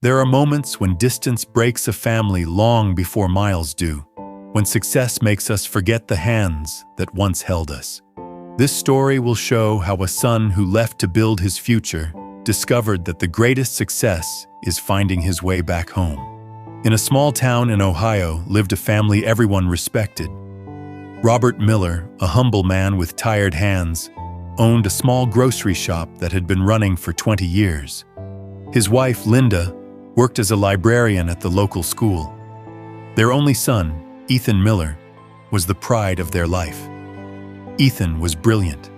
There are moments when distance breaks a family long before miles do, when success makes us forget the hands that once held us. This story will show how a son who left to build his future discovered that the greatest success is finding his way back home. In a small town in Ohio lived a family everyone respected. Robert Miller, a humble man with tired hands, owned a small grocery shop that had been running for 20 years. His wife, Linda, worked as a librarian at the local school. Their only son, Ethan Miller, was the pride of their life. Ethan was brilliant.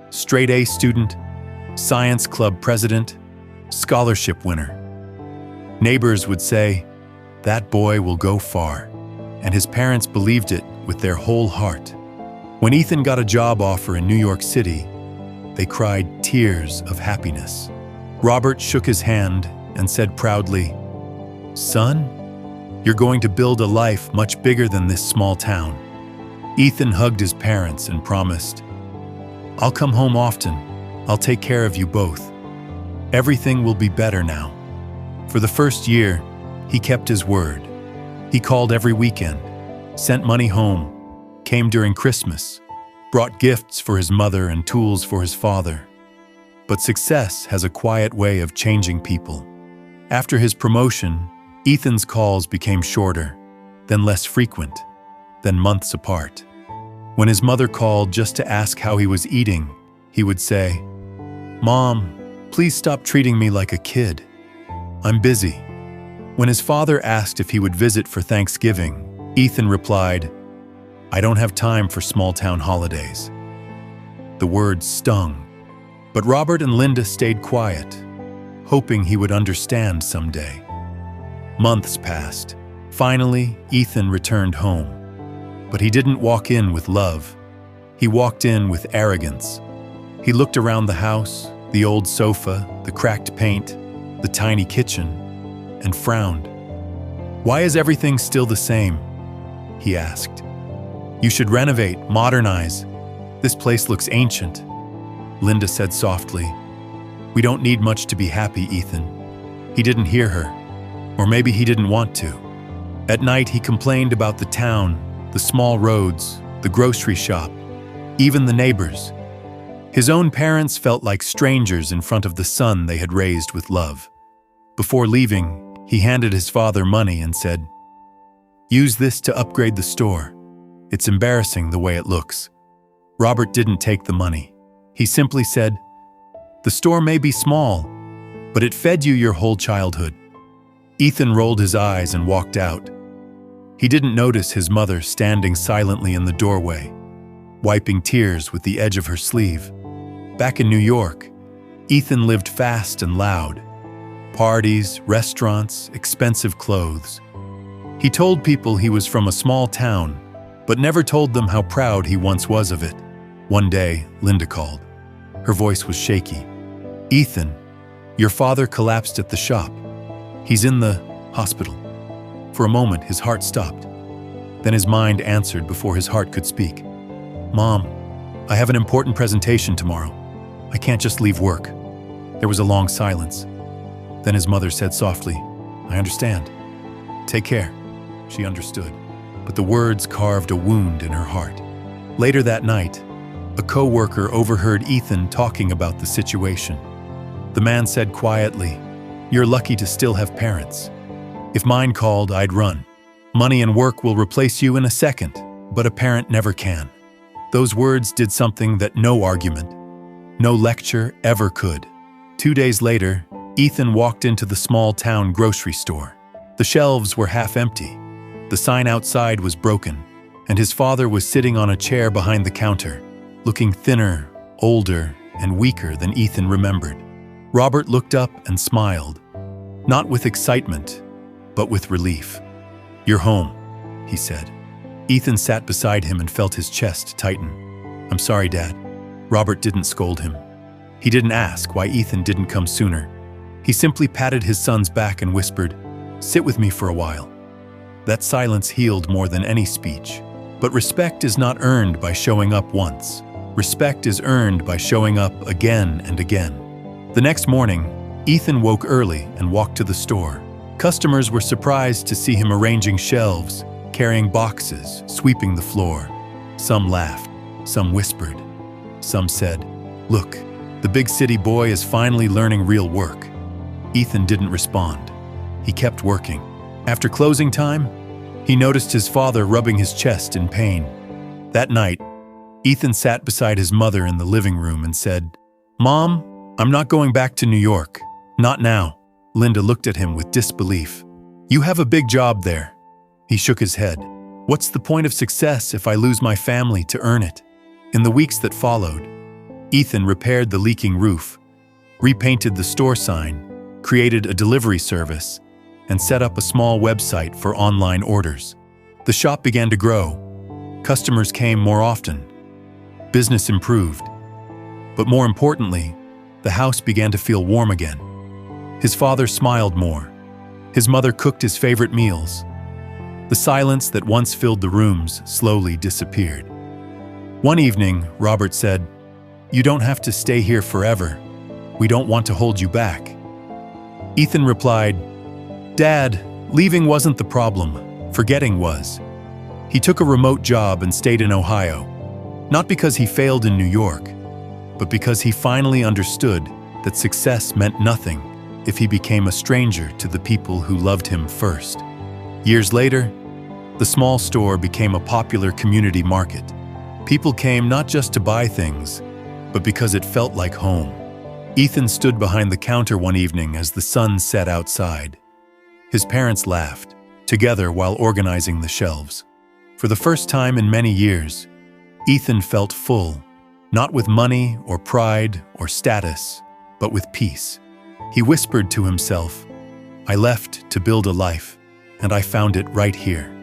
Straight-A student, science club president, scholarship winner. Neighbors would say, "That boy will go far," and his parents believed it with their whole heart. When Ethan got a job offer in New York City, they cried tears of happiness. Robert shook his hand and said proudly, "Son, you're going to build a life much bigger than this small town." Ethan hugged his parents and promised, "I'll come home often. I'll take care of you both. Everything will be better now." For the first year, he kept his word. He called every weekend, sent money home, came during Christmas, brought gifts for his mother and tools for his father. But success has a quiet way of changing people. After his promotion, Ethan's calls became shorter, then less frequent, then months apart. When his mother called just to ask how he was eating, he would say, "Mom, please stop treating me like a kid. I'm busy." When his father asked if he would visit for Thanksgiving, Ethan replied, "I don't have time for small-town holidays." The words stung, but Robert and Linda stayed quiet, hoping he would understand someday. Months passed. Finally, Ethan returned home. But he didn't walk in with love. He walked in with arrogance. He looked around the house, the old sofa, the cracked paint, the tiny kitchen, and frowned. "Why is everything still the same?" he asked. "You should renovate, modernize. This place looks ancient." Linda said softly, "We don't need much to be happy, Ethan." He didn't hear her, or maybe he didn't want to. At night, he complained about the town, the small roads, the grocery shop, even the neighbors. His own parents felt like strangers in front of the son they had raised with love. Before leaving, he handed his father money and said, "Use this to upgrade the store. It's embarrassing the way it looks." Robert didn't take the money. He simply said, "The store may be small, but it fed you your whole childhood." Ethan rolled his eyes and walked out. He didn't notice his mother standing silently in the doorway, wiping tears with the edge of her sleeve. Back in New York, Ethan lived fast and loud. Parties, restaurants, expensive clothes. He told people he was from a small town, but never told them how proud he once was of it. One day, Linda called. Her voice was shaky. "Ethan, your father collapsed at the shop. He's in the hospital." For a moment, his heart stopped. Then his mind answered before his heart could speak. "Mom, I have an important presentation tomorrow. I can't just leave work." There was a long silence. Then his mother said softly, "I understand. Take care." She understood, but the words carved a wound in her heart. Later that night, a co-worker overheard Ethan talking about the situation. The man said quietly, "You're lucky to still have parents. If mine called, I'd run. Money and work will replace you in a second, but a parent never can." Those words did something that no argument, no lecture ever could. 2 days later, Ethan walked into the small-town grocery store. The shelves were half empty. The sign outside was broken, and his father was sitting on a chair behind the counter, looking thinner, older, and weaker than Ethan remembered. Robert looked up and smiled, not with excitement, but with relief. "You're home," he said. Ethan sat beside him and felt his chest tighten. "I'm sorry, Dad." Robert didn't scold him. He didn't ask why Ethan didn't come sooner. He simply patted his son's back and whispered, "Sit with me for a while." That silence healed more than any speech. But respect is not earned by showing up once. Respect is earned by showing up again and again. The next morning, Ethan woke early and walked to the store. Customers were surprised to see him arranging shelves, carrying boxes, sweeping the floor. Some laughed, some whispered, some said, "Look, the big city boy is finally learning real work." Ethan didn't respond. He kept working. After closing time, he noticed his father rubbing his chest in pain. That night, Ethan sat beside his mother in the living room and said, "Mom, I'm not going back to New York. Not now." Linda looked at him with disbelief. "You have a big job there." He shook his head. "What's the point of success if I lose my family to earn it?" In the weeks that followed, Ethan repaired the leaking roof, repainted the store sign, created a delivery service, and set up a small website for online orders. The shop began to grow. Customers came more often. Business improved. But more importantly, the house began to feel warm again. His father smiled more. His mother cooked his favorite meals. The silence that once filled the rooms slowly disappeared. One evening, Robert said, "You don't have to stay here forever. We don't want to hold you back." Ethan replied, "Dad, leaving wasn't the problem. Forgetting was." He took a remote job and stayed in Ohio, not because he failed in New York, but because he finally understood that success meant nothing if he became a stranger to the people who loved him first. Years later, the small store became a popular community market. People came not just to buy things, but because it felt like home. Ethan stood behind the counter one evening as the sun set outside. His parents laughed, together while organizing the shelves. For the first time in many years, Ethan felt full, not with money or pride or status, but with peace. He whispered to himself, "I left to build a life, and I found it right here."